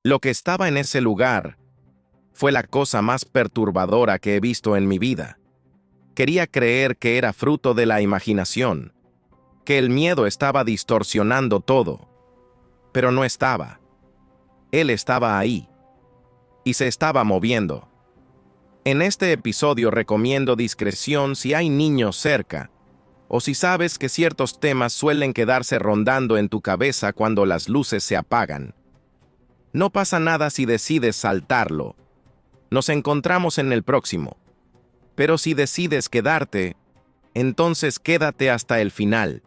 Lo que estaba en ese lugar fue la cosa más perturbadora que he visto en mi vida. Quería creer que era fruto de la imaginación, que el miedo estaba distorsionando todo, pero no estaba. Él estaba ahí, y se estaba moviendo. En este episodio recomiendo discreción si hay niños cerca, o si sabes que ciertos temas suelen quedarse rondando en tu cabeza cuando las luces se apagan. No pasa nada si decides saltarlo. Nos encontramos en el próximo. Pero si decides quedarte, entonces quédate hasta el final.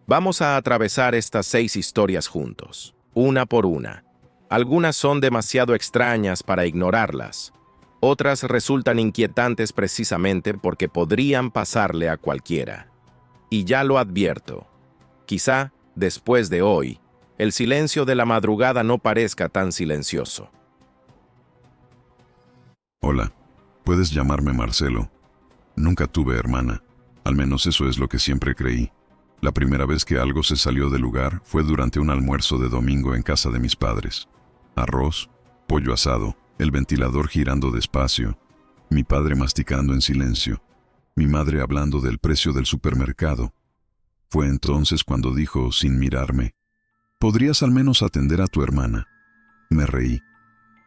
Vamos a atravesar estas 6 historias juntos, una por una. Algunas son demasiado extrañas para ignorarlas. Otras resultan inquietantes precisamente porque podrían pasarle a cualquiera. Y ya lo advierto, quizá, después de hoy, el silencio de la madrugada no parezca tan silencioso. Hola, puedes llamarme Marcelo. Nunca tuve hermana, al menos eso es lo que siempre creí. La primera vez que algo se salió del lugar fue durante un almuerzo de domingo en casa de mis padres. Arroz, pollo asado, el ventilador girando despacio, mi padre masticando en silencio, mi madre hablando del precio del supermercado. Fue entonces cuando dijo, sin mirarme, ¿podrías al menos atender a tu hermana? Me reí.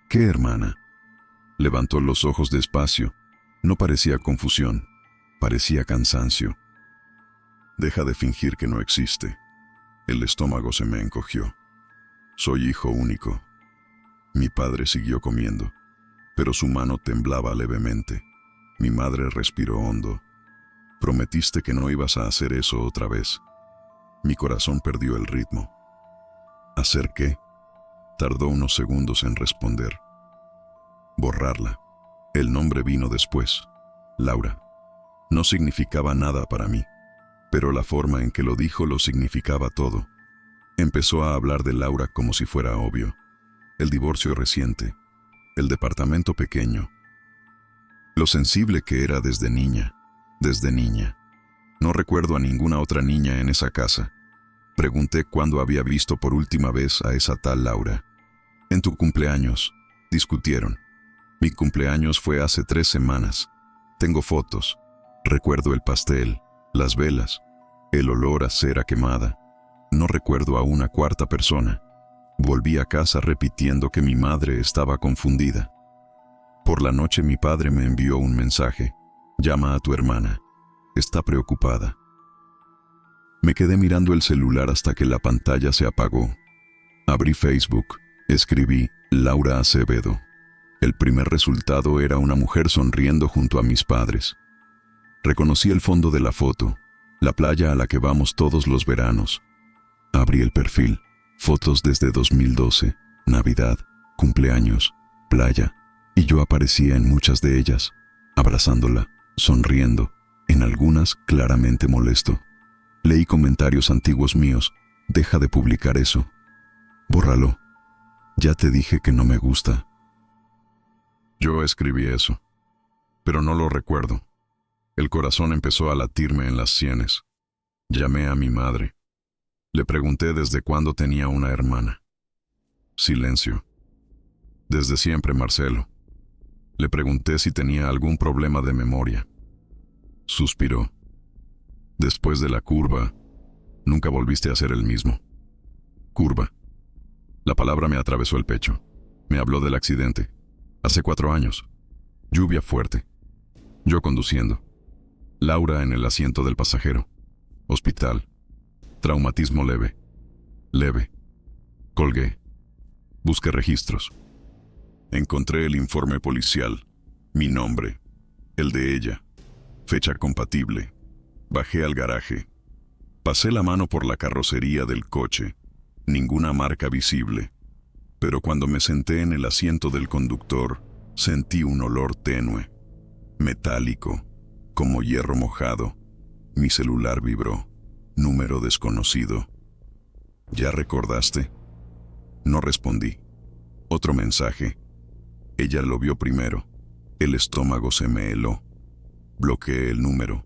¿Qué hermana? Levantó los ojos despacio. No parecía confusión, parecía cansancio. Deja de fingir que no existe. El estómago se me encogió. Soy hijo único. Mi padre siguió comiendo, pero su mano temblaba levemente. Mi madre respiró hondo. Prometiste que no ibas a hacer eso otra vez. Mi corazón perdió el ritmo. ¿Hacer qué? Tardó unos segundos en responder. Borrarla. El nombre vino después. Laura. No significaba nada para mí, pero la forma en que lo dijo lo significaba todo. Empezó a hablar de Laura como si fuera obvio. El divorcio reciente, el departamento pequeño, lo sensible que era desde niña. No recuerdo a ninguna otra niña en esa casa. Pregunté cuándo había visto por última vez a esa tal Laura. En tu cumpleaños, discutieron. Mi cumpleaños fue hace 3 semanas. Tengo fotos. Recuerdo el pastel, las velas, el olor a cera quemada. No recuerdo a una cuarta persona. Volví a casa repitiendo que mi madre estaba confundida. Por la noche mi padre me envió un mensaje. Llama a tu hermana. Está preocupada. Me quedé mirando el celular hasta que la pantalla se apagó. Abrí Facebook. Escribí Laura Acevedo. El primer resultado era una mujer sonriendo junto a mis padres. Reconocí el fondo de la foto, la playa a la que vamos todos los veranos. Abrí el perfil. Fotos desde 2012, Navidad, cumpleaños, playa, y yo aparecía en muchas de ellas, abrazándola, sonriendo, en algunas claramente molesto. Leí comentarios antiguos míos. Deja de publicar eso. Bórralo. Ya te dije que no me gusta. Yo escribí eso, pero no lo recuerdo. El corazón empezó a latirme en las sienes. Llamé a mi madre. Le pregunté desde cuándo tenía una hermana. Silencio. Desde siempre, Marcelo. Le pregunté si tenía algún problema de memoria. Suspiró. Después de la curva, nunca volviste a ser el mismo. Curva. La palabra me atravesó el pecho. Me habló del accidente. Hace 4 años. Lluvia fuerte. Yo conduciendo. Laura en el asiento del pasajero. Hospital. Traumatismo leve. Leve. Colgué. Busqué registros. Encontré el informe policial. Mi nombre. El de ella. Fecha compatible. Bajé al garaje. Pasé la mano por la carrocería del coche. Ninguna marca visible. Pero cuando me senté en el asiento del conductor, sentí un olor tenue. Metálico. Como hierro mojado. Mi celular vibró. Número desconocido. ¿Ya recordaste? No respondí. Otro mensaje. Ella lo vio primero. El estómago se me heló. Bloqueé el número.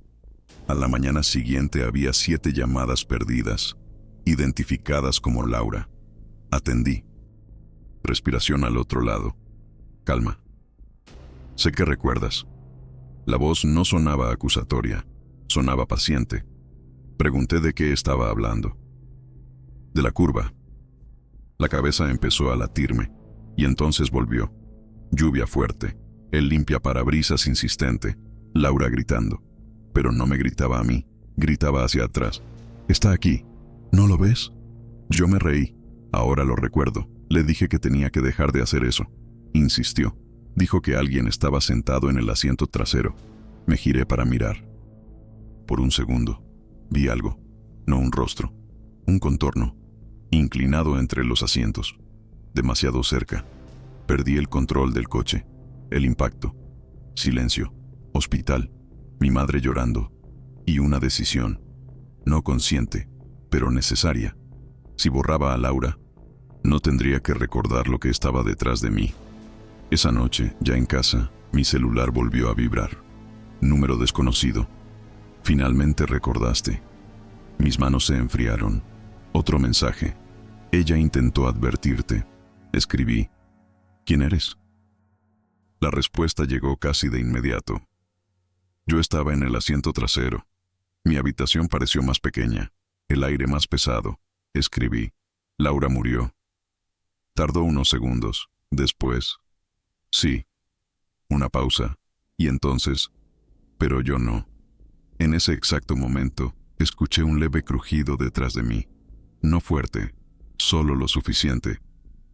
A la mañana siguiente había 7 llamadas perdidas, identificadas como Laura. Atendí. Respiración al otro lado. Calma. Sé que recuerdas. La voz no sonaba acusatoria, sonaba paciente. Pregunté de qué estaba hablando. De la curva. La cabeza empezó a latirme, y entonces volvió. Lluvia fuerte, el limpiaparabrisas insistente, Laura gritando. Pero no me gritaba a mí, gritaba hacia atrás. «Está aquí. ¿No lo ves?» Yo me reí. Ahora lo recuerdo. Le dije que tenía que dejar de hacer eso. Insistió. Dijo que alguien estaba sentado en el asiento trasero. Me giré para mirar. Por un segundo, vi algo. No un rostro. Un contorno. Inclinado entre los asientos. Demasiado cerca. Perdí el control del coche. El impacto. Silencio. Hospital. Mi madre llorando. Y una decisión. No consciente, pero necesaria. Si borraba a Laura, no tendría que recordar lo que estaba detrás de mí. Esa noche, ya en casa, mi celular volvió a vibrar. Número desconocido. Finalmente recordaste. Mis manos se enfriaron. Otro mensaje. Ella intentó advertirte. Escribí. ¿Quién eres? La respuesta llegó casi de inmediato. Yo estaba en el asiento trasero. Mi habitación pareció más pequeña, el aire más pesado. Escribí. Laura murió. Tardó unos segundos. Después. Sí. Una pausa. Y entonces. Pero yo no. En ese exacto momento, escuché un leve crujido detrás de mí. No fuerte, solo lo suficiente,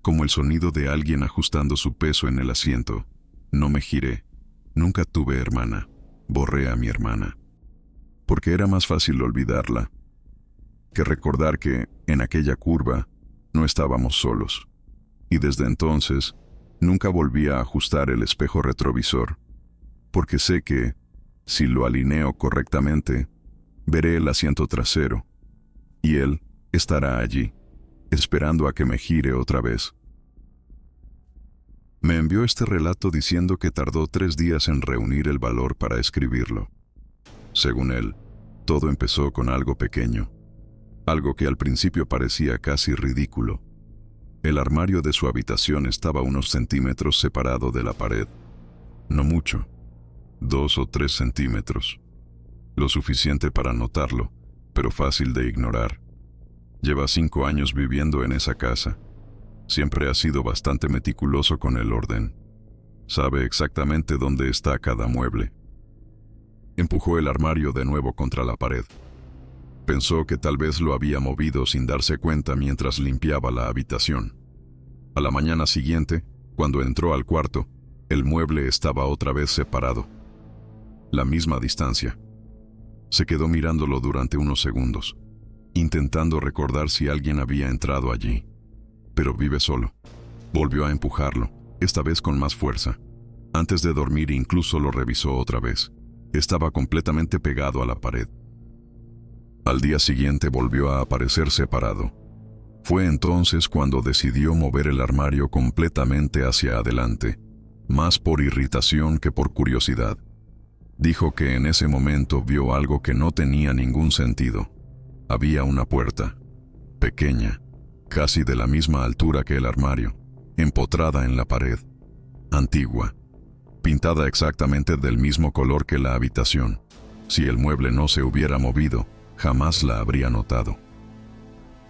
como el sonido de alguien ajustando su peso en el asiento. No me giré. Nunca tuve hermana. Borré a mi hermana. Porque era más fácil olvidarla que recordar que, en aquella curva, no estábamos solos. Y desde entonces, nunca volví a ajustar el espejo retrovisor, porque sé que, si lo alineo correctamente, veré el asiento trasero, y él estará allí, esperando a que me gire otra vez. Me envió este relato diciendo que tardó 3 días en reunir el valor para escribirlo. Según él, todo empezó con algo pequeño, algo que al principio parecía casi ridículo. El armario de su habitación estaba a unos centímetros separado de la pared. No mucho, 2 o 3 centímetros. Lo suficiente para notarlo, pero fácil de ignorar. Lleva 5 años viviendo en esa casa. Siempre ha sido bastante meticuloso con el orden. Sabe exactamente dónde está cada mueble. Empujó el armario de nuevo contra la pared. Pensó que tal vez lo había movido sin darse cuenta mientras limpiaba la habitación. A la mañana siguiente, cuando entró al cuarto, el mueble estaba otra vez separado. La misma distancia. Se quedó mirándolo durante unos segundos, intentando recordar si alguien había entrado allí. Pero vive solo. Volvió a empujarlo, esta vez con más fuerza. Antes de dormir incluso lo revisó otra vez. Estaba completamente pegado a la pared. Al día siguiente volvió a aparecer separado. Fue entonces cuando decidió mover el armario completamente hacia adelante, más por irritación que por curiosidad. Dijo que en ese momento vio algo que no tenía ningún sentido. Había una puerta, pequeña, casi de la misma altura que el armario, empotrada en la pared, antigua, pintada exactamente del mismo color que la habitación. Si el mueble no se hubiera movido, jamás la habría notado.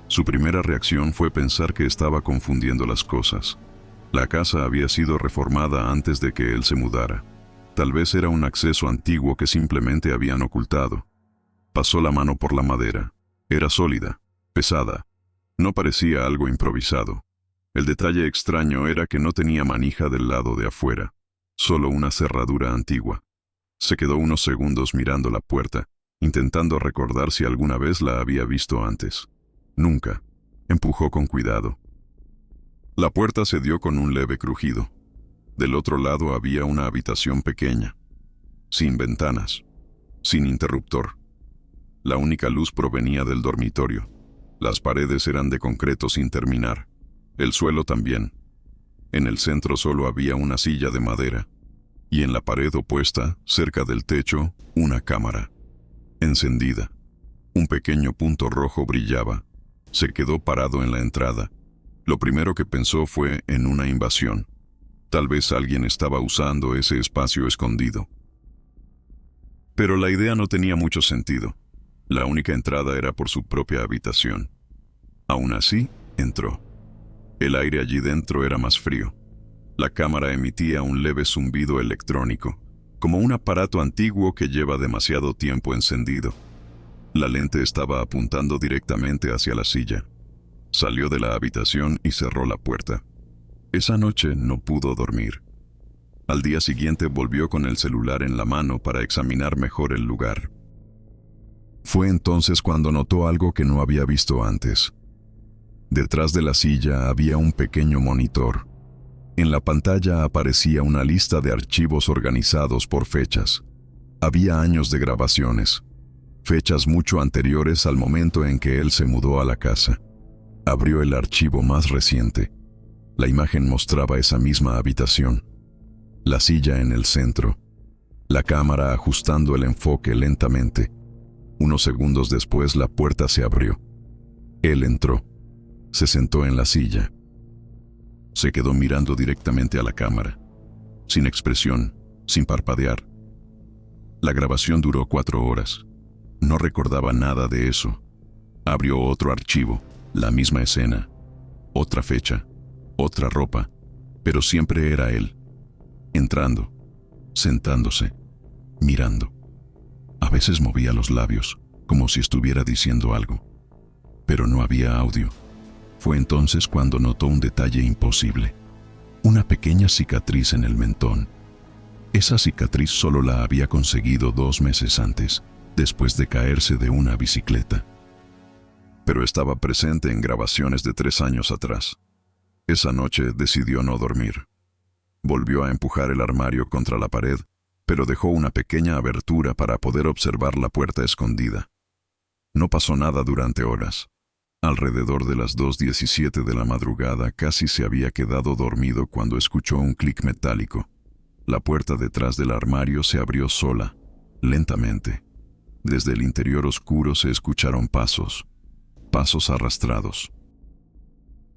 Su primera reacción fue pensar que estaba confundiendo las cosas. La casa había sido reformada antes de que él se mudara. Tal vez era un acceso antiguo que simplemente habían ocultado. Pasó la mano por la madera. Era sólida, pesada. No parecía algo improvisado. El detalle extraño era que no tenía manija del lado de afuera, solo una cerradura antigua. Se quedó unos segundos mirando la puerta, intentando recordar si alguna vez la había visto antes. Nunca. Empujó con cuidado. La puerta se dio con un leve crujido. Del otro lado había una habitación pequeña, sin ventanas, sin interruptor. La única luz provenía del dormitorio. Las paredes eran de concreto sin terminar. El suelo también. En el centro solo había una silla de madera. Y en la pared opuesta, cerca del techo, una cámara. Encendida. Un pequeño punto rojo brillaba. Se quedó parado en la entrada. Lo primero que pensó fue en una invasión. Tal vez alguien estaba usando ese espacio escondido. Pero la idea no tenía mucho sentido. La única entrada era por su propia habitación. Aún así, entró. El aire allí dentro era más frío. La cámara emitía un leve zumbido electrónico, como un aparato antiguo que lleva demasiado tiempo encendido. La lente estaba apuntando directamente hacia la silla. Salió de la habitación y cerró la puerta. Esa noche no pudo dormir. Al día siguiente volvió con el celular en la mano para examinar mejor el lugar. Fue entonces cuando notó algo que no había visto antes. Detrás de la silla había un pequeño monitor. En la pantalla aparecía una lista de archivos organizados por fechas. Había años de grabaciones, fechas mucho anteriores al momento en que él se mudó a la casa. Abrió el archivo más reciente. La imagen mostraba esa misma habitación. La silla en el centro. La cámara ajustando el enfoque lentamente. Unos segundos después la puerta se abrió. Él entró. Se sentó en la silla. Se quedó mirando directamente a la cámara, sin expresión, sin parpadear. La grabación duró 4 horas. No recordaba nada de eso. Abrió otro archivo, la misma escena, otra fecha, otra ropa, pero siempre era él, entrando, sentándose, mirando. A veces movía los labios, como si estuviera diciendo algo, pero no había audio. Fue entonces cuando notó un detalle imposible. Una pequeña cicatriz en el mentón. Esa cicatriz solo la había conseguido 2 meses antes, después de caerse de una bicicleta. Pero estaba presente en grabaciones de 3 años atrás. Esa noche decidió no dormir. Volvió a empujar el armario contra la pared, pero dejó una pequeña abertura para poder observar la puerta escondida. No pasó nada durante horas. Alrededor de las 2:17 de la madrugada casi se había quedado dormido cuando escuchó un clic metálico. La puerta detrás del armario se abrió sola, lentamente. Desde el interior oscuro se escucharon pasos arrastrados.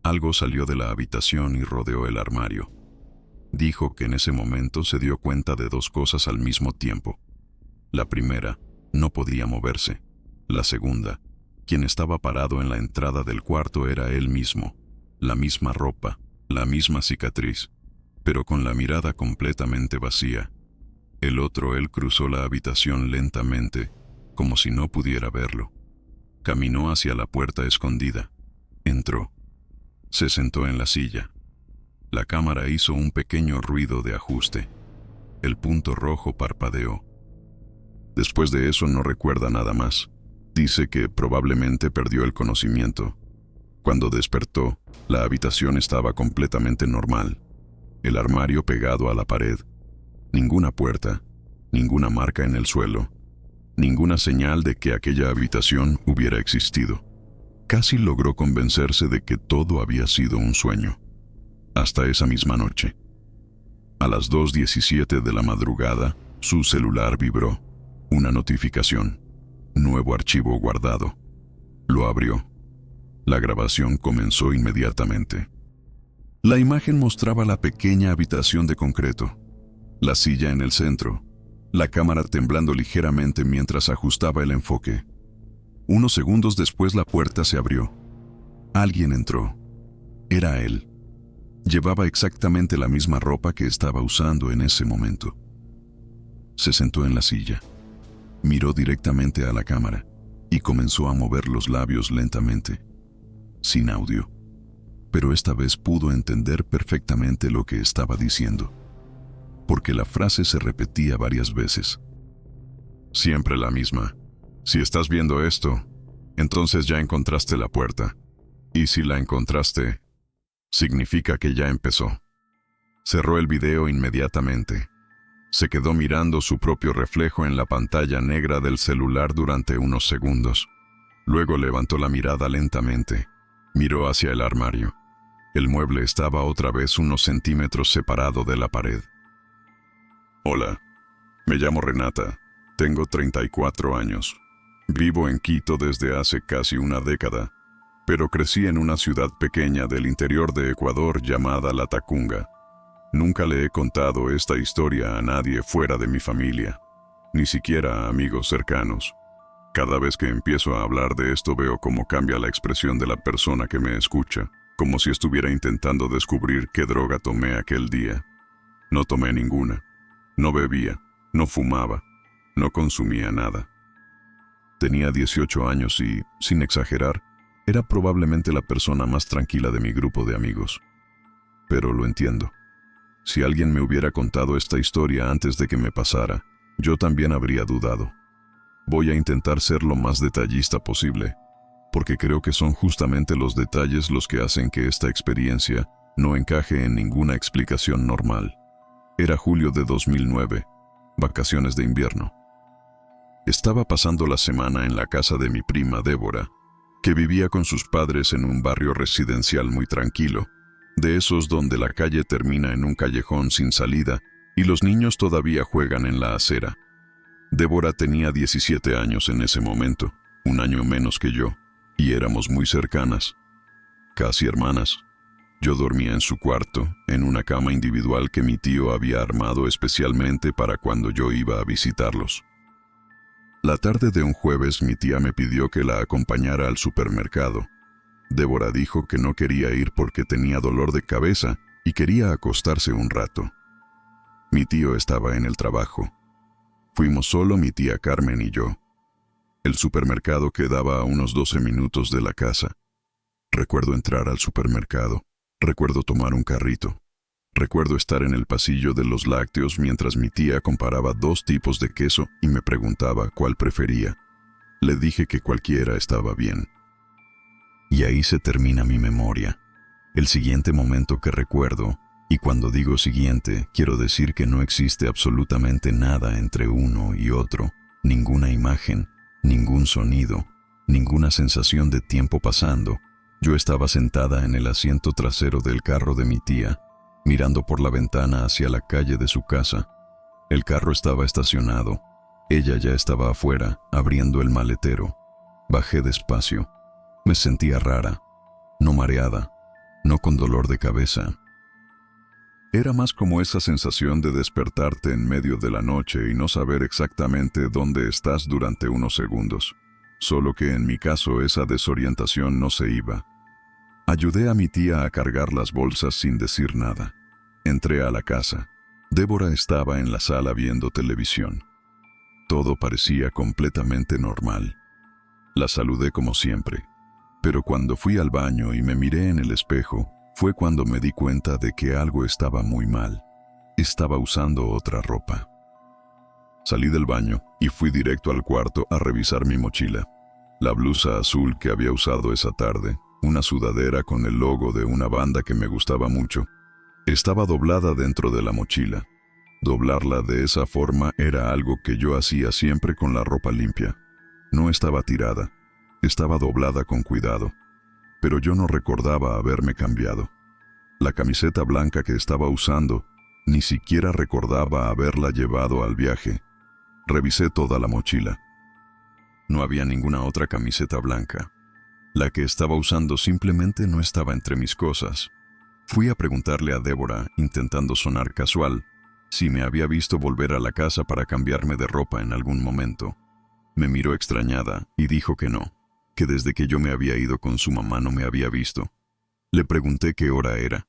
Algo salió de la habitación y rodeó el armario. Dijo que en ese momento se dio cuenta de 2 cosas al mismo tiempo. La primera, no podía moverse. La segunda, quien estaba parado en la entrada del cuarto era él mismo, la misma ropa, la misma cicatriz, pero con la mirada completamente vacía. El otro él cruzó la habitación lentamente, como si no pudiera verlo. Caminó hacia la puerta escondida. Entró. Se sentó en la silla. La cámara hizo un pequeño ruido de ajuste. El punto rojo parpadeó. Después de eso no recuerda nada más. Dice que probablemente perdió el conocimiento. Cuando despertó, la habitación estaba completamente normal. El armario pegado a la pared. Ninguna puerta, ninguna marca en el suelo, ninguna señal de que aquella habitación hubiera existido. Casi logró convencerse de que todo había sido un sueño. Hasta esa misma noche. A las 2:17 de la madrugada, su celular vibró. Una notificación. Nuevo archivo guardado. Lo abrió. La grabación comenzó inmediatamente. La imagen mostraba la pequeña habitación de concreto, la silla en el centro, la cámara temblando ligeramente mientras ajustaba el enfoque. Unos segundos después la puerta se abrió. Alguien entró. Era él. Llevaba exactamente la misma ropa que estaba usando en ese momento. Se sentó en la silla. Miró directamente a la cámara y comenzó a mover los labios lentamente, sin audio. Pero esta vez pudo entender perfectamente lo que estaba diciendo, porque la frase se repetía varias veces. Siempre la misma. Si estás viendo esto, entonces ya encontraste la puerta. Y si la encontraste, significa que ya empezó. Cerró el video inmediatamente. Se quedó mirando su propio reflejo en la pantalla negra del celular durante unos segundos. Luego levantó la mirada lentamente. Miró hacia el armario. El mueble estaba otra vez unos centímetros separado de la pared. Hola, me llamo Renata. Tengo 34 años. Vivo en Quito desde hace casi una década. pero crecí en una ciudad pequeña del interior de Ecuador llamada La Tacunga. Nunca le he contado esta historia a nadie fuera de mi familia, ni siquiera a amigos cercanos. Cada vez que empiezo a hablar de esto veo cómo cambia la expresión de la persona que me escucha, como si estuviera intentando descubrir qué droga tomé aquel día. No tomé ninguna. No bebía, no fumaba, no consumía nada. Tenía 18 años y, sin exagerar, era probablemente la persona más tranquila de mi grupo de amigos. Pero lo entiendo. Si alguien me hubiera contado esta historia antes de que me pasara, yo también habría dudado. Voy a intentar ser lo más detallista posible, porque creo que son justamente los detalles los que hacen que esta experiencia no encaje en ninguna explicación normal. Era julio de 2009, vacaciones de invierno. Estaba pasando la semana en la casa de mi prima Débora, que vivía con sus padres en un barrio residencial muy tranquilo, de esos donde la calle termina en un callejón sin salida y los niños todavía juegan en la acera. Débora tenía 17 años en ese momento, un año menos que yo, y éramos muy cercanas, casi hermanas. Yo dormía en su cuarto, en una cama individual que mi tío había armado especialmente para cuando yo iba a visitarlos. La tarde de un jueves mi tía me pidió que la acompañara al supermercado. Débora dijo que no quería ir porque tenía dolor de cabeza y quería acostarse un rato. Mi tío estaba en el trabajo. Fuimos solo mi tía Carmen y yo. El supermercado quedaba a unos 12 minutos de la casa. Recuerdo entrar al supermercado. Recuerdo tomar un carrito. Recuerdo estar en el pasillo de los lácteos mientras mi tía comparaba 2 tipos de queso y me preguntaba cuál prefería. Le dije que cualquiera estaba bien. Y ahí se termina mi memoria. El siguiente momento que recuerdo, y cuando digo siguiente, quiero decir que no existe absolutamente nada entre uno y otro, ninguna imagen, ningún sonido, ninguna sensación de tiempo pasando. Yo estaba sentada en el asiento trasero del carro de mi tía, mirando por la ventana hacia la calle de su casa. El carro estaba estacionado. Ella ya estaba afuera, abriendo el maletero. Bajé despacio. Me sentía rara, no mareada, no con dolor de cabeza. Era más como esa sensación de despertarte en medio de la noche y no saber exactamente dónde estás durante unos segundos. Solo que en mi caso esa desorientación no se iba. Ayudé a mi tía a cargar las bolsas sin decir nada. Entré a la casa. Débora estaba en la sala viendo televisión. Todo parecía completamente normal. La saludé como siempre. Pero cuando fui al baño y me miré en el espejo, fue cuando me di cuenta de que algo estaba muy mal. Estaba usando otra ropa. Salí del baño y fui directo al cuarto a revisar mi mochila. La blusa azul que había usado esa tarde, una sudadera con el logo de una banda que me gustaba mucho, estaba doblada dentro de la mochila. Doblarla de esa forma era algo que yo hacía siempre con la ropa limpia. No estaba tirada, estaba doblada con cuidado, pero yo no recordaba haberme cambiado. La camiseta blanca que estaba usando, ni siquiera recordaba haberla llevado al viaje. Revisé toda la mochila. No había ninguna otra camiseta blanca. La que estaba usando simplemente no estaba entre mis cosas. Fui a preguntarle a Débora, intentando sonar casual, si me había visto volver a la casa para cambiarme de ropa en algún momento. Me miró extrañada y dijo que no, que desde que yo me había ido con su mamá no me había visto. Le pregunté qué hora era.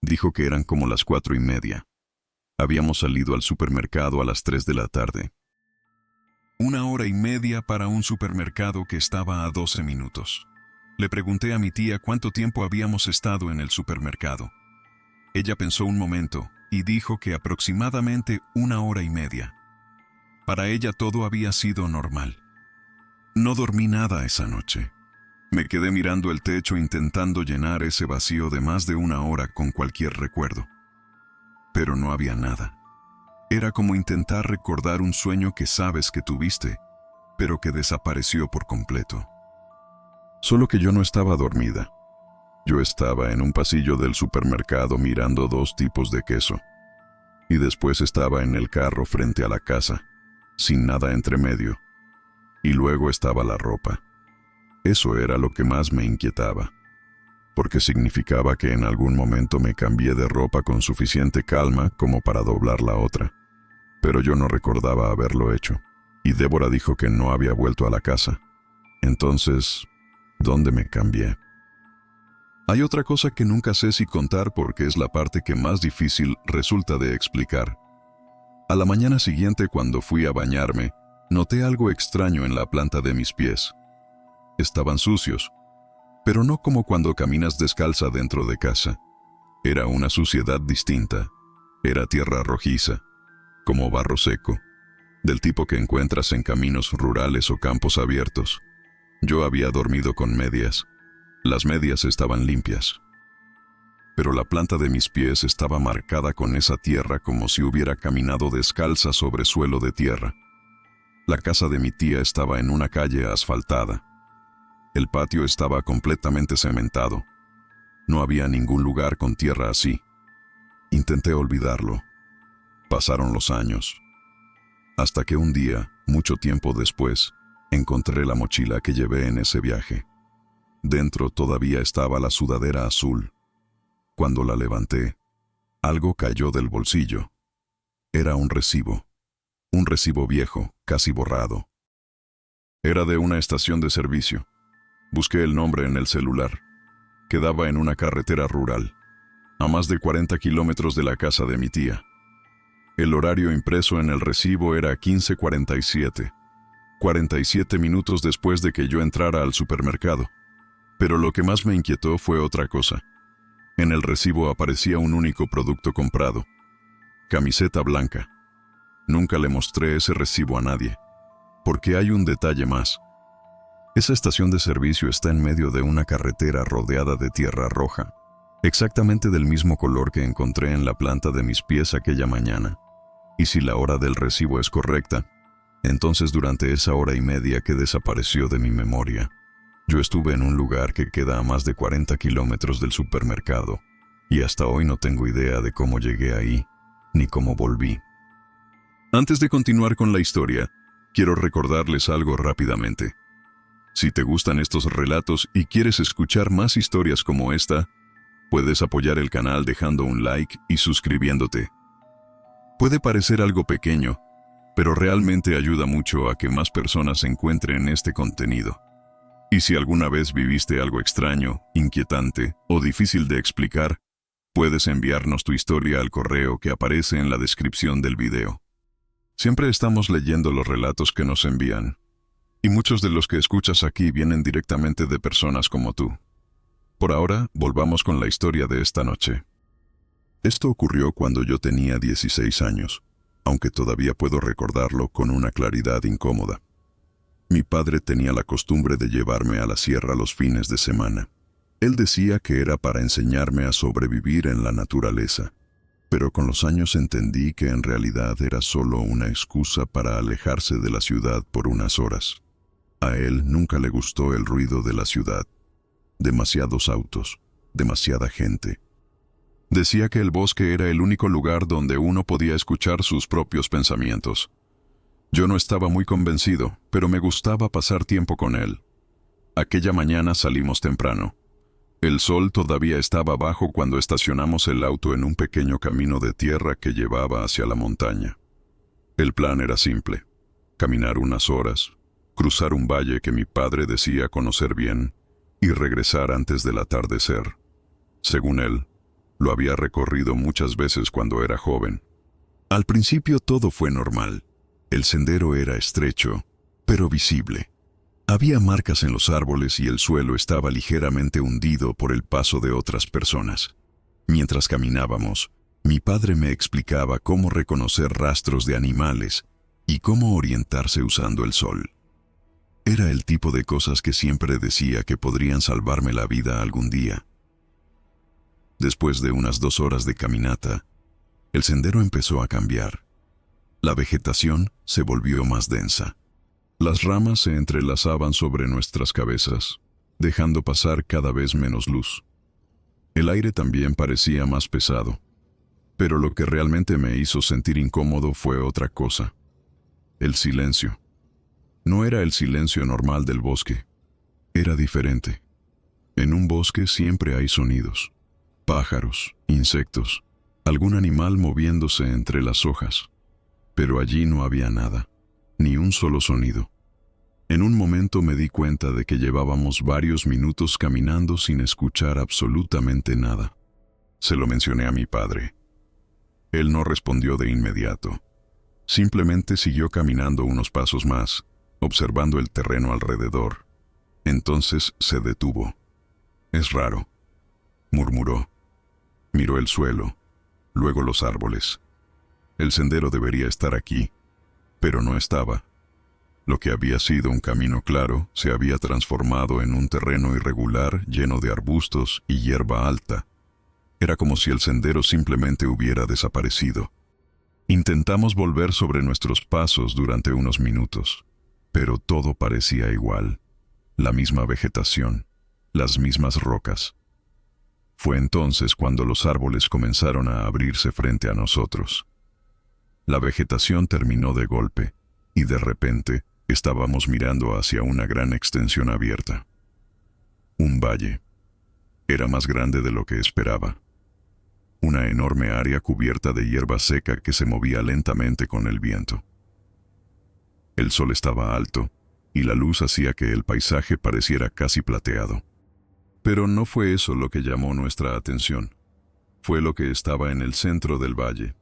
Dijo que eran como las 4:30. Habíamos salido al supermercado a las 3 de la tarde. 1 hora y media para un supermercado que estaba a 12 minutos. Le pregunté a mi tía cuánto tiempo habíamos estado en el supermercado. Ella pensó un momento y dijo que aproximadamente 1 hora y media. Para ella todo había sido normal. No dormí nada esa noche. Me quedé mirando el techo intentando llenar ese vacío de más de 1 hora con cualquier recuerdo. Pero no había nada. Era como intentar recordar un sueño que sabes que tuviste, pero que desapareció por completo. Solo que yo no estaba dormida. Yo estaba en un pasillo del supermercado mirando 2 tipos de queso. Y después estaba en el carro frente a la casa, sin nada entre medio. Y luego estaba la ropa. Eso era lo que más me inquietaba, porque significaba que en algún momento me cambié de ropa con suficiente calma como para doblar la otra. Pero yo no recordaba haberlo hecho, y Débora dijo que no había vuelto a la casa. Entonces, ¿dónde me cambié? Hay otra cosa que nunca sé si contar porque es la parte que más difícil resulta de explicar. A la mañana siguiente, cuando fui a bañarme, noté algo extraño en la planta de mis pies. Estaban sucios, pero no como cuando caminas descalza dentro de casa. Era una suciedad distinta. Era tierra rojiza, como barro seco, del tipo que encuentras en caminos rurales o campos abiertos. Yo había dormido con medias. Las medias estaban limpias, pero la planta de mis pies estaba marcada con esa tierra como si hubiera caminado descalza sobre suelo de tierra. La casa de mi tía estaba en una calle asfaltada. El patio estaba completamente cementado. No había ningún lugar con tierra así. Intenté olvidarlo. Pasaron los años. Hasta que un día, mucho tiempo después, encontré la mochila que llevé en ese viaje. Dentro todavía estaba la sudadera azul. Cuando la levanté, algo cayó del bolsillo. Era un recibo viejo, casi borrado. Era de una estación de servicio. Busqué el nombre en el celular. Quedaba en una carretera rural, a más de 40 kilómetros de la casa de mi tía. El horario impreso en el recibo era 15:47, 47 minutos después de que yo entrara al supermercado. Pero lo que más me inquietó fue otra cosa. En el recibo aparecía un único producto comprado: camiseta blanca. Nunca le mostré ese recibo a nadie, porque hay un detalle más. Esa estación de servicio está en medio de una carretera rodeada de tierra roja, exactamente del mismo color que encontré en la planta de mis pies aquella mañana. Y si la hora del recibo es correcta, entonces durante esa hora y media que desapareció de mi memoria, yo estuve en un lugar que queda a más de 40 kilómetros del supermercado, y hasta hoy no tengo idea de cómo llegué ahí, ni cómo volví. Antes de continuar con la historia, quiero recordarles algo rápidamente. Si te gustan estos relatos y quieres escuchar más historias como esta, puedes apoyar el canal dejando un like y suscribiéndote. Puede parecer algo pequeño, pero realmente ayuda mucho a que más personas encuentren este contenido. Y si alguna vez viviste algo extraño, inquietante o difícil de explicar, puedes enviarnos tu historia al correo que aparece en la descripción del video. Siempre estamos leyendo los relatos que nos envían, y muchos de los que escuchas aquí vienen directamente de personas como tú. Por ahora, volvamos con la historia de esta noche. Esto ocurrió cuando yo tenía 16 años, aunque todavía puedo recordarlo con una claridad incómoda. Mi padre tenía la costumbre de llevarme a la sierra los fines de semana. Él decía que era para enseñarme a sobrevivir en la naturaleza, pero con los años entendí que en realidad era solo una excusa para alejarse de la ciudad por unas horas. A él nunca le gustó el ruido de la ciudad. Demasiados autos, demasiada gente. Decía que el bosque era el único lugar donde uno podía escuchar sus propios pensamientos. Yo no estaba muy convencido, pero me gustaba pasar tiempo con él. Aquella mañana salimos temprano. El sol todavía estaba bajo cuando estacionamos el auto en un pequeño camino de tierra que llevaba hacia la montaña. El plan era simple: caminar unas horas, cruzar un valle que mi padre decía conocer bien y regresar antes del atardecer. Según él, lo había recorrido muchas veces cuando era joven. Al principio todo fue normal. El sendero era estrecho, pero visible. Había marcas en los árboles y el suelo estaba ligeramente hundido por el paso de otras personas. Mientras caminábamos, mi padre me explicaba cómo reconocer rastros de animales y cómo orientarse usando el sol. Era el tipo de cosas que siempre decía que podrían salvarme la vida algún día. Después de unas 2 horas de caminata, el sendero empezó a cambiar. La vegetación se volvió más densa. Las ramas se entrelazaban sobre nuestras cabezas, dejando pasar cada vez menos luz. El aire también parecía más pesado, pero lo que realmente me hizo sentir incómodo fue otra cosa: el silencio. No era el silencio normal del bosque. Era diferente. En un bosque siempre hay sonidos. Pájaros, insectos, algún animal moviéndose entre las hojas. Pero allí no había nada, ni un solo sonido. En un momento me di cuenta de que llevábamos varios minutos caminando sin escuchar absolutamente nada. Se lo mencioné a mi padre. Él no respondió de inmediato. Simplemente siguió caminando unos pasos más, observando el terreno alrededor. Entonces se detuvo. «Es raro», murmuró. Miró el suelo, luego los árboles. El sendero debería estar aquí, pero no estaba. Lo que había sido un camino claro se había transformado en un terreno irregular lleno de arbustos y hierba alta. Era como si el sendero simplemente hubiera desaparecido. Intentamos volver sobre nuestros pasos durante unos minutos, pero todo parecía igual. La misma vegetación, las mismas rocas. Fue entonces cuando los árboles comenzaron a abrirse frente a nosotros. La vegetación terminó de golpe, y de repente estábamos mirando hacia una gran extensión abierta. Un valle. Era más grande de lo que esperaba. Una enorme área cubierta de hierba seca que se movía lentamente con el viento. El sol estaba alto, y la luz hacía que el paisaje pareciera casi plateado. Pero no fue eso lo que llamó nuestra atención. Fue lo que estaba en el centro del valle.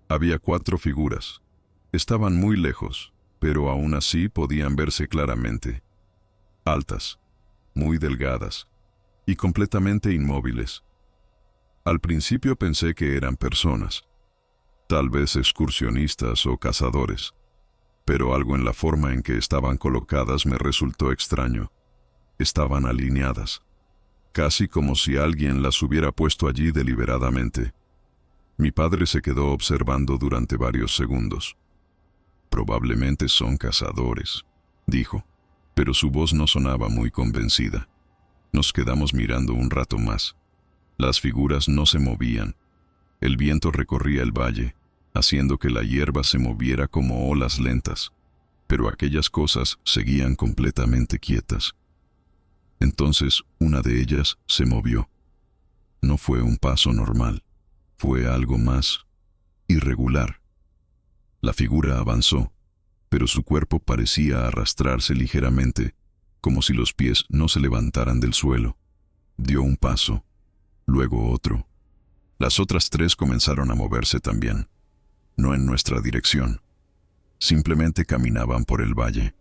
Había 4 figuras. Estaban muy lejos, pero aún así podían verse claramente. Altas, muy delgadas, y completamente inmóviles. Al principio pensé que eran personas, tal vez excursionistas o cazadores, pero algo en la forma en que estaban colocadas me resultó extraño. Estaban alineadas, casi como si alguien las hubiera puesto allí deliberadamente. Mi padre se quedó observando durante varios segundos. «Probablemente son cazadores», dijo, pero su voz no sonaba muy convencida. Nos quedamos mirando un rato más. Las figuras no se movían. El viento recorría el valle, haciendo que la hierba se moviera como olas lentas, pero aquellas cosas seguían completamente quietas. Entonces una de ellas se movió. No fue un paso normal, fue algo más irregular. La figura avanzó, pero su cuerpo parecía arrastrarse ligeramente, como si los pies no se levantaran del suelo. Dio un paso, luego otro. Las otras 3 comenzaron a moverse también, no en nuestra dirección. Simplemente caminaban por el valle,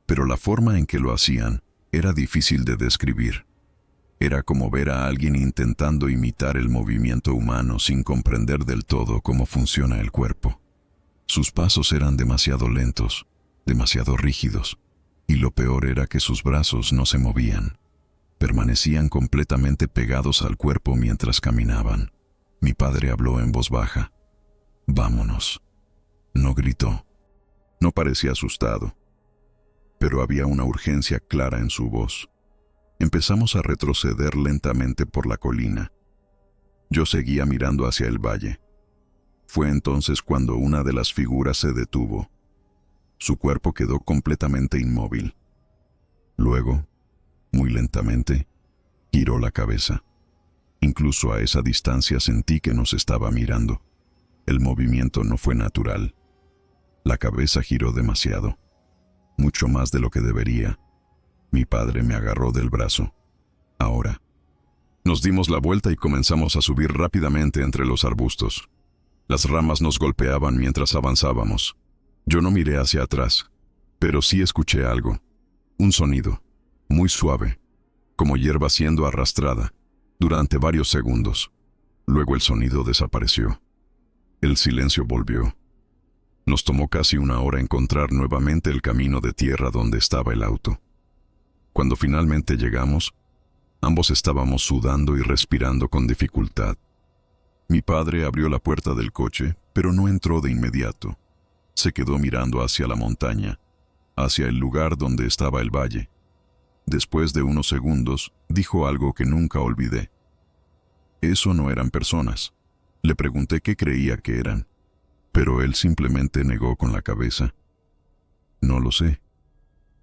pero la forma en que lo hacían era difícil de describir. Era como ver a alguien intentando imitar el movimiento humano sin comprender del todo cómo funciona el cuerpo. Sus pasos eran demasiado lentos, demasiado rígidos, y lo peor era que sus brazos no se movían. Permanecían completamente pegados al cuerpo mientras caminaban. Mi padre habló en voz baja. «Vámonos». No gritó. No parecía asustado, pero había una urgencia clara en su voz. Empezamos a retroceder lentamente por la colina. Yo seguía mirando hacia el valle. Fue entonces cuando una de las figuras se detuvo. Su cuerpo quedó completamente inmóvil. Luego, muy lentamente, giró la cabeza. Incluso a esa distancia sentí que nos estaba mirando. El movimiento no fue natural. La cabeza giró demasiado, mucho más de lo que debería. Mi padre me agarró del brazo. «Ahora». Nos dimos la vuelta y comenzamos a subir rápidamente entre los arbustos. Las ramas nos golpeaban mientras avanzábamos. Yo no miré hacia atrás, pero sí escuché algo. Un sonido, muy suave, como hierba siendo arrastrada, durante varios segundos. Luego el sonido desapareció. El silencio volvió. Nos tomó casi 1 hora encontrar nuevamente el camino de tierra donde estaba el auto. Cuando finalmente llegamos, ambos estábamos sudando y respirando con dificultad. Mi padre abrió la puerta del coche, pero no entró de inmediato. Se quedó mirando hacia la montaña, hacia el lugar donde estaba el valle. Después de unos segundos, dijo algo que nunca olvidé. «Eso no eran personas». Le pregunté qué creía que eran, pero él simplemente negó con la cabeza. «No lo sé».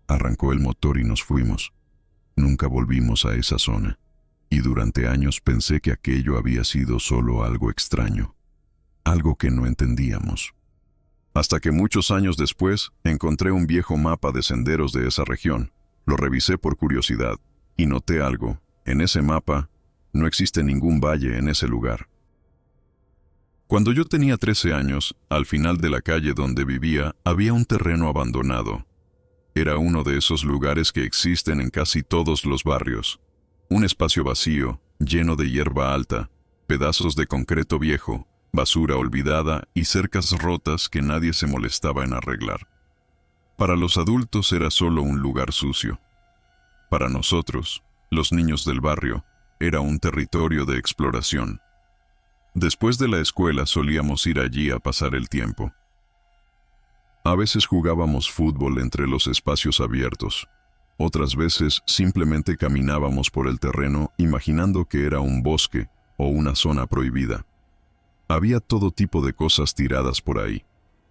Arrancó el motor y nos fuimos. Nunca volvimos a esa zona, y durante años pensé que aquello había sido solo algo extraño, algo que no entendíamos. Hasta que muchos años después encontré un viejo mapa de senderos de esa región. Lo revisé por curiosidad y noté algo. En ese mapa no existe ningún valle en ese lugar. Cuando yo tenía 13 años, al final de la calle donde vivía había un terreno abandonado. Era uno de esos lugares que existen en casi todos los barrios. Un espacio vacío, lleno de hierba alta, pedazos de concreto viejo, basura olvidada y cercas rotas que nadie se molestaba en arreglar. Para los adultos era solo un lugar sucio. Para nosotros, los niños del barrio, era un territorio de exploración. Después de la escuela solíamos ir allí a pasar el tiempo. A veces jugábamos fútbol entre los espacios abiertos. Otras veces simplemente caminábamos por el terreno imaginando que era un bosque o una zona prohibida. Había todo tipo de cosas tiradas por ahí.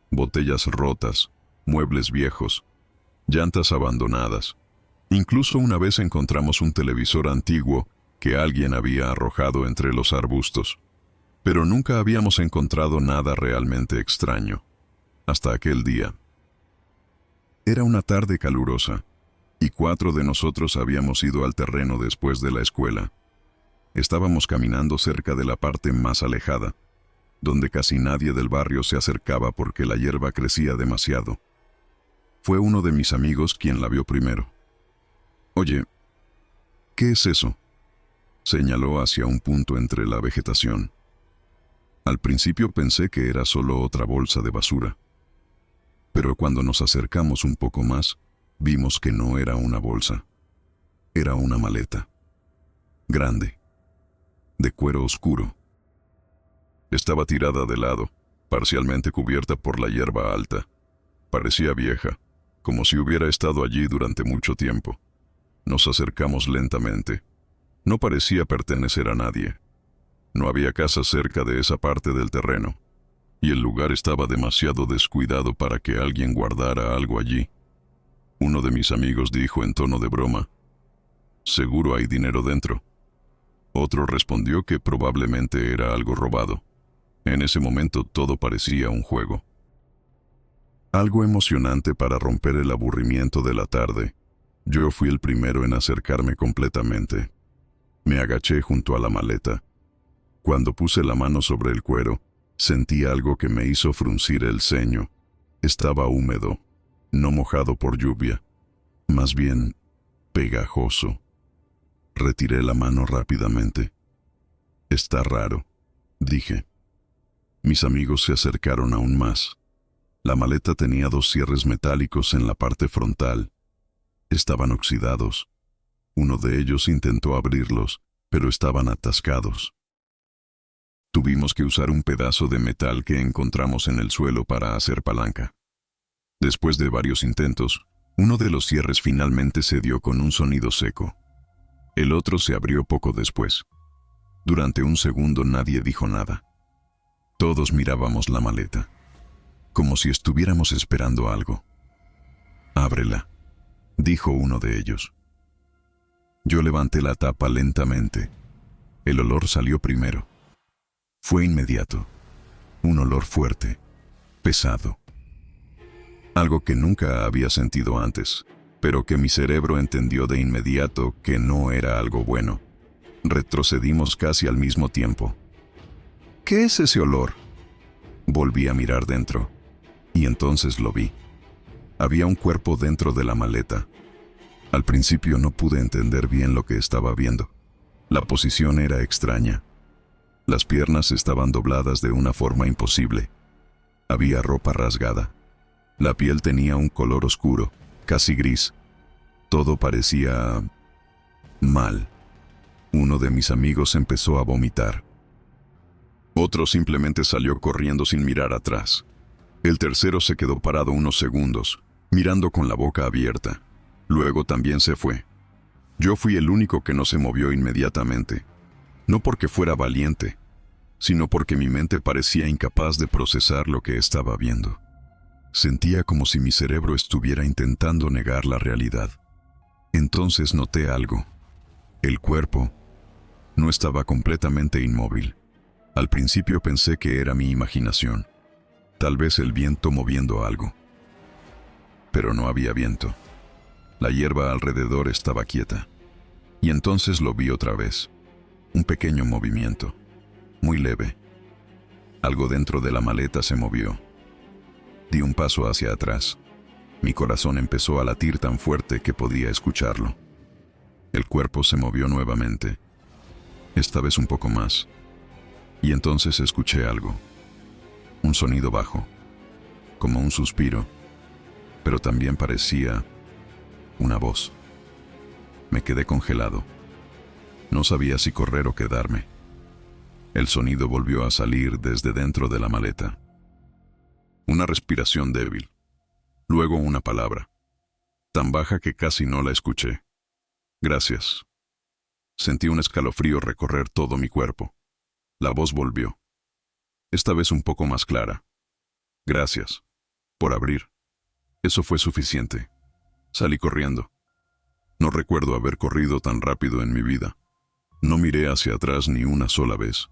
Botellas rotas, muebles viejos, llantas abandonadas. Incluso una vez encontramos un televisor antiguo que alguien había arrojado entre los arbustos. Pero nunca habíamos encontrado nada realmente extraño, hasta aquel día. Era una tarde calurosa, y 4 de nosotros habíamos ido al terreno después de la escuela. Estábamos caminando cerca de la parte más alejada, donde casi nadie del barrio se acercaba porque la hierba crecía demasiado. Fue uno de mis amigos quien la vio primero. «Oye, ¿qué es eso?», señaló hacia un punto entre la vegetación. Al principio pensé que era solo otra bolsa de basura. Pero cuando nos acercamos un poco más, vimos que no era una bolsa. Era una maleta. Grande. De cuero oscuro. Estaba tirada de lado, parcialmente cubierta por la hierba alta. Parecía vieja, como si hubiera estado allí durante mucho tiempo. Nos acercamos lentamente. No parecía pertenecer a nadie. No había casa cerca de esa parte del terreno, y el lugar estaba demasiado descuidado para que alguien guardara algo allí. Uno de mis amigos dijo en tono de broma: «Seguro hay dinero dentro». Otro respondió que probablemente era algo robado. En ese momento todo parecía un juego. Algo emocionante para romper el aburrimiento de la tarde. Yo fui el primero en acercarme completamente. Me agaché junto a la maleta. Cuando puse la mano sobre el cuero, sentí algo que me hizo fruncir el ceño. Estaba húmedo, no mojado por lluvia, más bien pegajoso. Retiré la mano rápidamente. «Está raro», dije. Mis amigos se acercaron aún más. La maleta tenía 2 cierres metálicos en la parte frontal. Estaban oxidados. Uno de ellos intentó abrirlos, pero estaban atascados. Tuvimos que usar un pedazo de metal que encontramos en el suelo para hacer palanca. Después de varios intentos, uno de los cierres finalmente cedió con un sonido seco. El otro se abrió poco después. Durante un segundo nadie dijo nada. Todos mirábamos la maleta, como si estuviéramos esperando algo. «Ábrela», dijo uno de ellos. Yo levanté la tapa lentamente. El olor salió primero. Fue inmediato. Un olor fuerte, pesado. Algo que nunca había sentido antes, pero que mi cerebro entendió de inmediato que no era algo bueno. Retrocedimos casi al mismo tiempo. «¿Qué es ese olor?», volví a mirar dentro, y entonces lo vi. Había un cuerpo dentro de la maleta. Al principio no pude entender bien lo que estaba viendo. La posición era extraña. Las piernas estaban dobladas de una forma imposible. Había ropa rasgada. La piel tenía un color oscuro, casi gris. Todo parecía mal. Uno de mis amigos empezó a vomitar. Otro simplemente salió corriendo sin mirar atrás. El tercero se quedó parado unos segundos, mirando con la boca abierta. Luego también se fue. Yo fui el único que no se movió inmediatamente. No porque fuera valiente, sino porque mi mente parecía incapaz de procesar lo que estaba viendo. Sentía como si mi cerebro estuviera intentando negar la realidad. Entonces noté algo. El cuerpo no estaba completamente inmóvil. Al principio pensé que era mi imaginación. Tal vez el viento moviendo algo. Pero no había viento. La hierba alrededor estaba quieta. Y entonces lo vi otra vez. Un pequeño movimiento, muy leve. Algo dentro de la maleta se movió. Di un paso hacia atrás. Mi corazón empezó a latir tan fuerte que podía escucharlo. El cuerpo se movió nuevamente, esta vez un poco más. Y entonces escuché algo. Un sonido bajo, como un suspiro, pero también parecía una voz. Me quedé congelado. No sabía si correr o quedarme. El sonido volvió a salir desde dentro de la maleta. Una respiración débil. Luego una palabra, tan baja que casi no la escuché. Gracias. Sentí un escalofrío recorrer todo mi cuerpo. La voz volvió. Esta vez un poco más clara. Gracias. Por abrir. Eso fue suficiente. Salí corriendo. No recuerdo haber corrido tan rápido en mi vida. No miré hacia atrás ni una sola vez.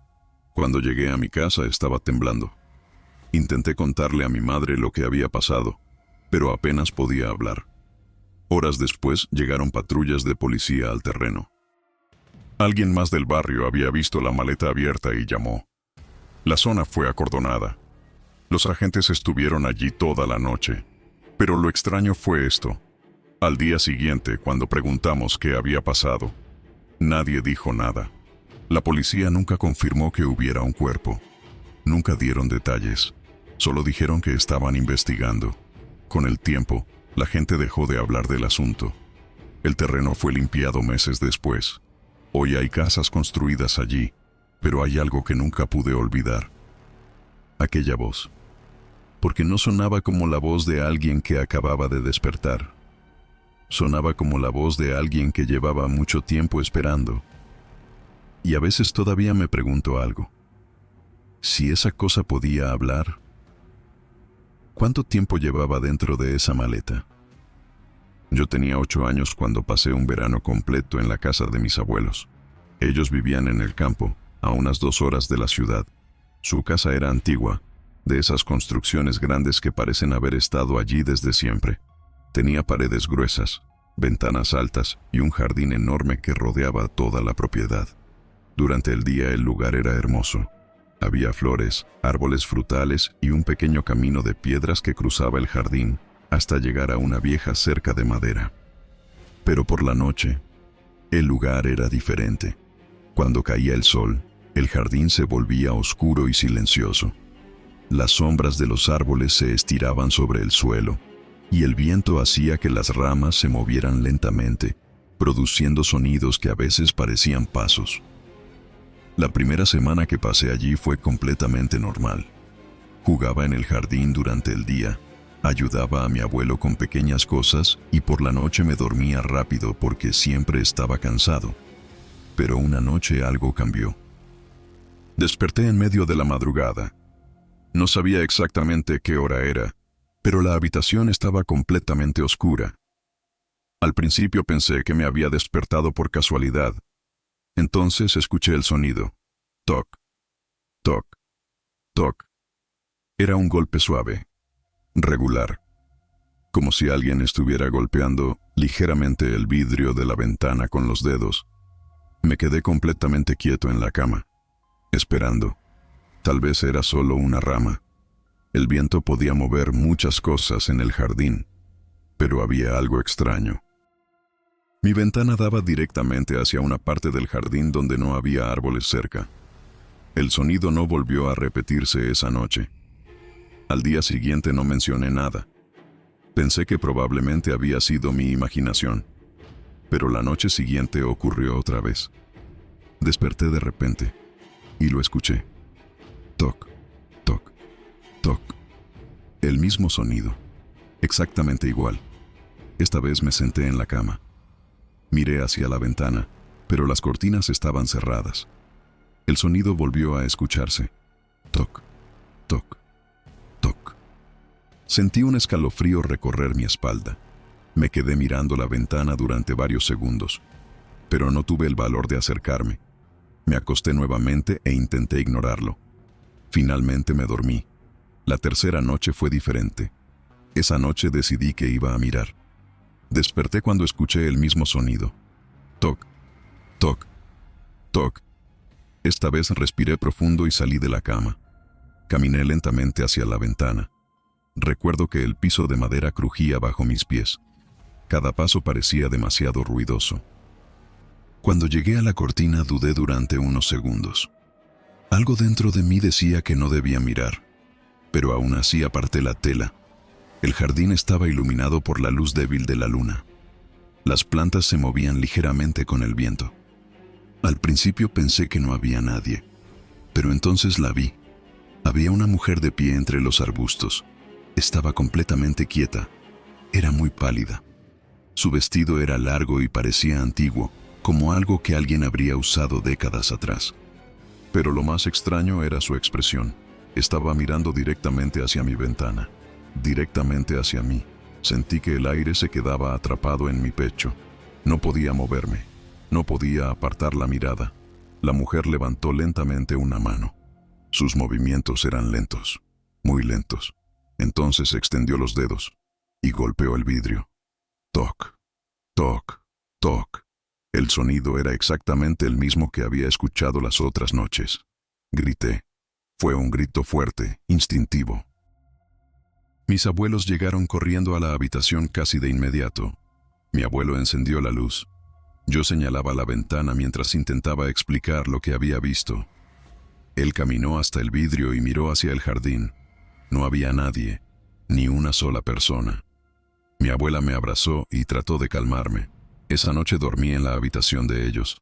Cuando llegué a mi casa estaba temblando. Intenté contarle a mi madre lo que había pasado, pero apenas podía hablar. Horas después llegaron patrullas de policía al terreno. Alguien más del barrio había visto la maleta abierta y llamó. La zona fue acordonada. Los agentes estuvieron allí toda la noche. Pero lo extraño fue esto. Al día siguiente, cuando preguntamos qué había pasado, nadie dijo nada. La policía nunca confirmó que hubiera un cuerpo. Nunca dieron detalles. Solo dijeron que estaban investigando. Con el tiempo, la gente dejó de hablar del asunto. El terreno fue limpiado meses después. Hoy hay casas construidas allí, pero hay algo que nunca pude olvidar. Aquella voz. Porque no sonaba como la voz de alguien que acababa de despertar. Sonaba como la voz de alguien que llevaba mucho tiempo esperando. Y a veces todavía me pregunto algo. Si esa cosa podía hablar, ¿cuánto tiempo llevaba dentro de esa maleta? Yo tenía 8 años cuando pasé un verano completo en la casa de mis abuelos. Ellos vivían en el campo, a unas 2 horas de la ciudad. Su casa era antigua, de esas construcciones grandes que parecen haber estado allí desde siempre. Tenía paredes gruesas, ventanas altas y un jardín enorme que rodeaba toda la propiedad. Durante el día el lugar era hermoso. Había flores, árboles frutales y un pequeño camino de piedras que cruzaba el jardín hasta llegar a una vieja cerca de madera. Pero por la noche, el lugar era diferente. Cuando caía el sol, el jardín se volvía oscuro y silencioso. Las sombras de los árboles se estiraban sobre el suelo, y el viento hacía que las ramas se movieran lentamente, produciendo sonidos que a veces parecían pasos. La primera semana que pasé allí fue completamente normal. Jugaba en el jardín durante el día, ayudaba a mi abuelo con pequeñas cosas y por la noche me dormía rápido porque siempre estaba cansado. Pero una noche algo cambió. Desperté en medio de la madrugada. No sabía exactamente qué hora era, pero la habitación estaba completamente oscura. Al principio pensé que me había despertado por casualidad. Entonces escuché el sonido. Toc, toc, toc. Era un golpe suave, regular, como si alguien estuviera golpeando ligeramente el vidrio de la ventana con los dedos. Me quedé completamente quieto en la cama, esperando. Tal vez era solo una rama. El viento podía mover muchas cosas en el jardín, pero había algo extraño. Mi ventana daba directamente hacia una parte del jardín donde no había árboles cerca. El sonido no volvió a repetirse esa noche. Al día siguiente no mencioné nada. Pensé que probablemente había sido mi imaginación. Pero la noche siguiente ocurrió otra vez. Desperté de repente y lo escuché. Toc, toc, toc. El mismo sonido, exactamente igual. Esta vez me senté en la cama. Miré hacia la ventana, pero las cortinas estaban cerradas. El sonido volvió a escucharse. Toc, toc, toc. Sentí un escalofrío recorrer mi espalda. Me quedé mirando la ventana durante varios segundos, pero no tuve el valor de acercarme. Me acosté nuevamente e intenté ignorarlo. Finalmente me dormí. La tercera noche fue diferente. Esa noche decidí que iba a mirar. Desperté cuando escuché el mismo sonido. Toc, toc, toc. Esta vez respiré profundo y salí de la cama. Caminé lentamente hacia la ventana. Recuerdo que el piso de madera crujía bajo mis pies. Cada paso parecía demasiado ruidoso. Cuando llegué a la cortina dudé durante unos segundos. Algo dentro de mí decía que no debía mirar, pero aún así aparté la tela. El jardín estaba iluminado por la luz débil de la luna. Las plantas se movían ligeramente con el viento. Al principio pensé que no había nadie, pero entonces la vi. Había una mujer de pie entre los arbustos. Estaba completamente quieta. Era muy pálida. Su vestido era largo y parecía antiguo, como algo que alguien habría usado décadas atrás. Pero lo más extraño era su expresión. Estaba mirando directamente hacia mi ventana, directamente hacia mí. Sentí que el aire se quedaba atrapado en mi pecho. No podía moverme, no podía apartar la mirada. La mujer levantó lentamente una mano. Sus movimientos eran lentos, muy lentos. Entonces extendió los dedos y golpeó el vidrio. Toc, toc, toc. El sonido era exactamente el mismo que había escuchado las otras noches. Grité. Fue un grito fuerte, instintivo. Mis abuelos llegaron corriendo a la habitación casi de inmediato. Mi abuelo encendió la luz. Yo señalaba la ventana mientras intentaba explicar lo que había visto. Él caminó hasta el vidrio y miró hacia el jardín. No había nadie, ni una sola persona. Mi abuela me abrazó y trató de calmarme. Esa noche dormí en la habitación de ellos.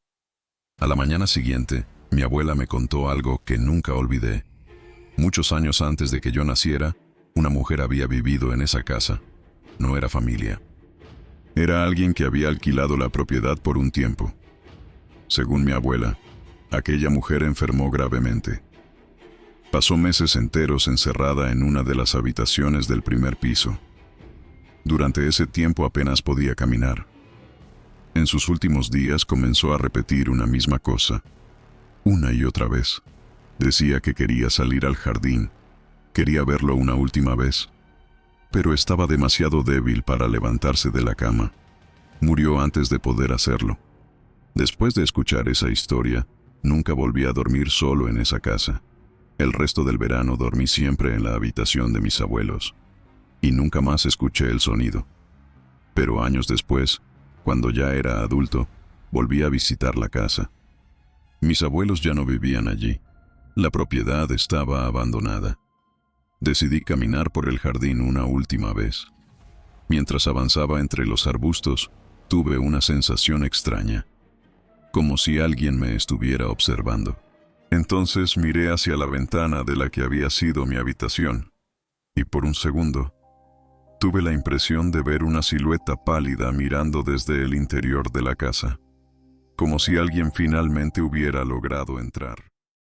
A la mañana siguiente, mi abuela me contó algo que nunca olvidé. Muchos años antes de que yo naciera, una mujer había vivido en esa casa. No era familia. Era alguien que había alquilado la propiedad por un tiempo. Según mi abuela, aquella mujer enfermó gravemente. Pasó meses enteros encerrada en una de las habitaciones del primer piso. Durante ese tiempo apenas podía caminar. En sus últimos días comenzó a repetir una misma cosa, una y otra vez. Decía que quería salir al jardín, quería verlo una última vez, pero estaba demasiado débil para levantarse de la cama. Murió antes de poder hacerlo. Después de escuchar esa historia, nunca volví a dormir solo en esa casa. El resto del verano dormí siempre en la habitación de mis abuelos, y nunca más escuché el sonido. Pero años después, cuando ya era adulto, volví a visitar la casa. Mis abuelos ya no vivían allí. La propiedad estaba abandonada. Decidí caminar por el jardín una última vez. Mientras avanzaba entre los arbustos, tuve una sensación extraña, como si alguien me estuviera observando. Entonces miré hacia la ventana de la que había sido mi habitación, y por un segundo, tuve la impresión de ver una silueta pálida mirando desde el interior de la casa, como si alguien finalmente hubiera logrado entrar.